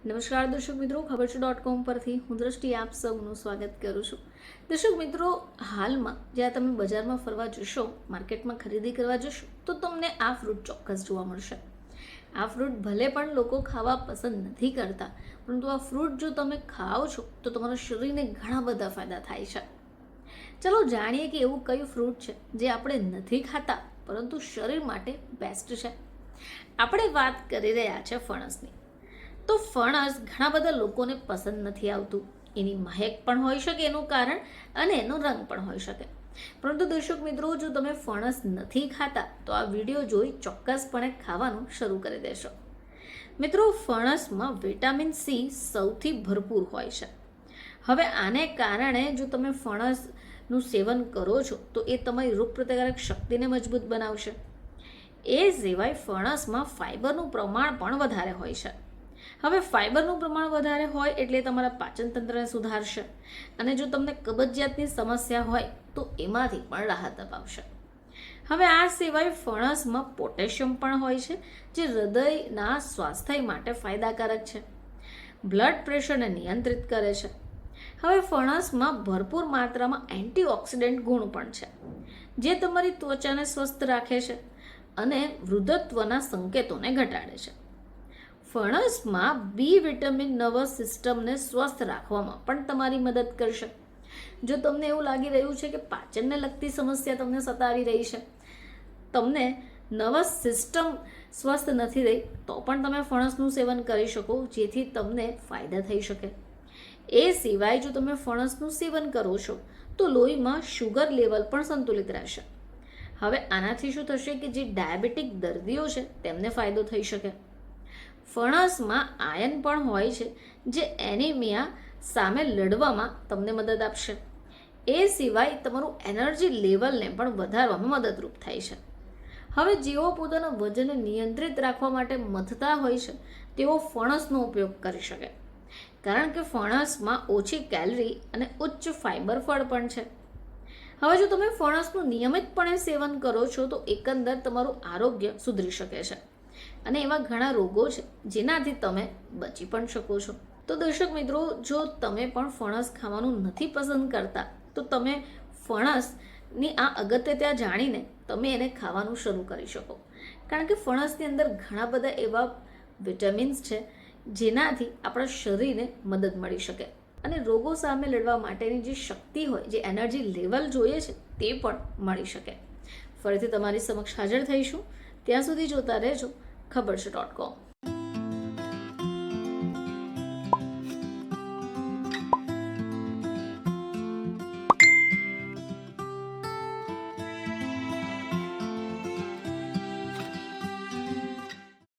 નમસ્કાર દર્શક મિત્રો, ખબર છે .com પરથી હું દ્રષ્ટિ આપ સૌનું સ્વાગત કરું છું. દર્શક મિત્રો, હાલમાં જ્યાં તમે બજારમાં ફરવા જશો, માર્કેટમાં ખરીદી કરવા જશો, તો તમને આ ફ્રૂટ ચોક્કસ જોવા મળશે. આ ફ્રૂટ ભલે પણ લોકો ખાવા પસંદ નથી કરતા, પરંતુ આ ફ્રૂટ જો તમે ખાઓ છો તો તમારા શરીરને ઘણા બધા ફાયદા થાય છે. ચલો જાણીએ કે એવું કયું ફ્રૂટ છે જે આપણે નથી ખાતા પરંતુ શરીર માટે બેસ્ટ છે. આપણે વાત કરી રહ્યા છે ફણસની. તો ફણસ ઘણા બધા લોકોને પસંદ નથી આવતું. એની મહેક પણ હોઈ શકે એનું કારણ, અને એનો રંગ પણ હોઈ શકે. પરંતુ દર્શક મિત્રો, જો તમે ફણસ નથી ખાતા તો આ વિડીયો જોઈ ચોક્કસપણે ખાવાનું શરૂ કરી દેશો. મિત્રો, ફણસમાં વિટામિન સી સૌથી ભરપૂર હોય છે. હવે આને કારણે જો તમે ફણસનું સેવન કરો છો તો એ તમારી રોગપ્રતિકારક શક્તિને મજબૂત બનાવશે. એ સિવાય ફણસમાં ફાઇબરનું પ્રમાણ પણ વધારે હોય છે. હવે ફાઇબરનું પ્રમાણ વધારે હોય એટલે તમારા પાચન તંત્રને સુધારશે, અને જો તમને કબજિયાતની સમસ્યા હોય તો એમાંથી પણ રાહત અપાવશે. હવે આ સિવાય ફણસમાં પોટેશિયમ પણ હોય છે, જે હૃદયના સ્વાસ્થ્ય માટે ફાયદાકારક છે. બ્લડ પ્રેશરને નિયંત્રિત કરે છે. હવે ફણસમાં ભરપૂર માત્રામાં એન્ટીઓક્સિડન્ટ ગુણ પણ છે, જે તમારી ત્વચાને સ્વસ્થ રાખે છે અને વૃદ્ધત્વના સંકેતોને ઘટાડે છે. ફણસમાં બી વિટામિન નર્વસ સિસ્ટમને સ્વસ્થ રાખવામાં પણ તમારી મદદ કરશે. જો તમને એવું લાગી રહ્યું છે કે પાચનને લગતી સમસ્યા તમને સતાવી રહી છે, તમને નર્વસ સિસ્ટમ સ્વસ્થ નથી રહી, તો પણ તમે ફણસનું સેવન કરી શકો, જેથી તમને ફાયદા થઈ શકે. એ સિવાય જો તમે ફણસનું સેવન કરો છો તો લોહીમાં શુગર લેવલ પણ સંતુલિત રહેશે. હવે આનાથી શું થશે કે જે ડાયાબિટીક દર્દીઓ છે તેમને ફાયદો થઈ શકે. ફણસમાં આયર્ન પણ હોય છે, જે એનિમિયા સામે લડવામાં તમને મદદ આપશે. એ સિવાય તમારું એનર્જી લેવલને પણ વધારવામાં મદદરૂપ થાય છે. હવે જેઓ પોતાના વજનને નિયંત્રિત રાખવા માટે મથતા હોય છે, તેઓ ફણસનો ઉપયોગ કરી શકે, કારણ કે ફણસમાં ઓછી કેલરી અને ઉચ્ચ ફાઇબર ફળ પણ છે. હવે જો તમે ફણસનું નિયમિતપણે સેવન કરો છો તો એકંદર તમારું આરોગ્ય સુધરી શકે છે, અને એવા ઘણા રોગો છે જેનાથી તમે બચી પણ શકો છો. તો દર્શક મિત્રો, જો તમે પણ ફણસ ખાવાનું નથી પસંદ કરતા તો તમે ફણસની આ અગત્યતા જાણીને તમે એને ખાવાનું શરૂ કરી શકો, કારણ કે ફણસની અંદર ઘણા બધા એવા વિટામિન્સ છે જેનાથી આપણા શરીરને મદદ મળી શકે, અને રોગો સામે લડવા માટેની જે શક્તિ હોય, જે એનર્જી લેવલ જોઈએ છે, તે પણ મળી શકે. ફરીથી તમારી સમક્ષ હાજર થઈશું. ત્યાં સુધી જોતા રહેજો ખબર છે .com.